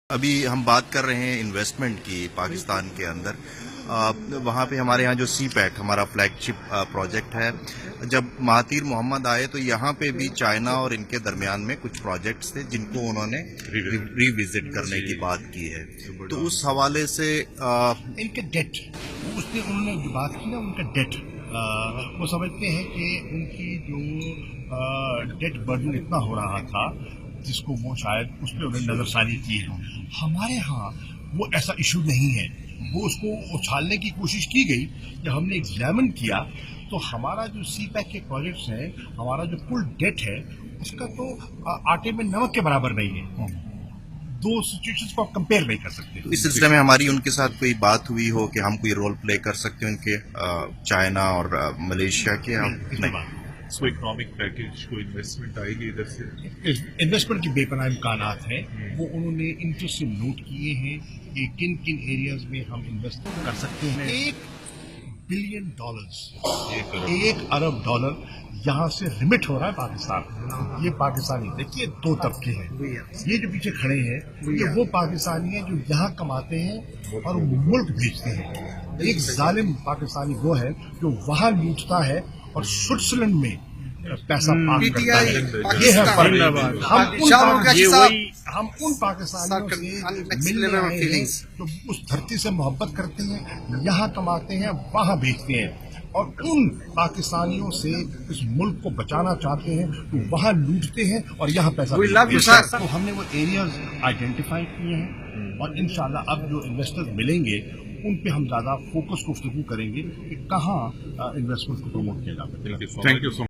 ابھی ہم بات کر رہے ہیں انویسٹمنٹ کی پاکستان کے اندر. وہاں پہ ہمارے یہاں جو سی پیٹ ہمارا فلیگ شپ پروجیکٹ ہے. جب مہاتیر محمد آئے تو یہاں پہ بھی چائنا اور ان کے درمیان میں کچھ پروجیکٹس تھے جن کو انہوں نے ری وزٹ کرنے کی بات کی ہے. تو اس حوالے سے ان کا ڈیٹ انہوں نے جو بات کی نا ان کا ڈیٹ وہ سمجھتے ہیں کہ ان کی جو ڈیٹ برڈن اتنا ہو رہا تھا جس کو وہ شاید اس پہ انہوں نے نظر ثانی کی ہے. ہمارے ہاں وہ ایسا ایشو نہیں ہے. وہ اس کو اچھالنے کی کوشش کی گئی. جب ہم نے ایگزامن کیا تو ہمارا جو سی پیک کے پروجیکٹس ہیں, ہمارا جو کل ڈیٹ ہے اس کا تو آٹے میں نمک کے برابر نہیں ہے. دو سچویشنز کو آپ کمپیئر نہیں کر سکتے. اس سلسلے میں ہماری ان کے ساتھ کوئی بات ہوئی ہو کہ ہم کوئی رول پلے کر سکتے ہیں ان کے چائنا اور ملیشیا کے؟ کوئی اکنامک پیکج, کوئی انویسٹمنٹ آئے گی ادھر سے؟ انویسٹمنٹ کے بے پناہ امکانات ہیں. وہ انہوں نے انٹرسٹ سے نوٹ کیے ہیں کہ کن کن ایریاز میں ہم انویسٹ کر سکتے ہیں. $1 بلین, 1 ارب ڈالر یہاں سے ریمٹ ہو رہا ہے پاکستان. یہ پاکستانی دیکھیے دو طبقے ہیں. یہ جو پیچھے کھڑے ہیں یہ وہ پاکستانی ہیں جو یہاں کماتے ہیں اور ملک بھیجتے ہیں. ایک ظالم پاکستانی وہ ہے جو وہاں لوٹتا ہے اور سوئٹزرلینڈ میں پیسہ پاس کرتا ہے. یہ ہے فرق. ہم ان پاکستانیوں سے ملنے آئے ہیں جو اس دھرتی سے محبت کرتے ہیں, یہاں کماتے ہیں وہاں بیچتے ہیں, اور ان پاکستانیوں سے اس ملک کو بچانا چاہتے ہیں جو وہاں لوٹتے ہیں اور یہاں پیسہ بیچتے ہیں. تو ہم نے وہ ایریاز آئیڈینٹیفائی کیے ہیں اور انشاءاللہ اب جو انویسٹر ملیں گے ان پہ ہم زیادہ فوکس گفتگو کریں گے کہ کہاں انویسٹمنٹ کو پروموٹ کیا جاتا ہے. Thank you so much.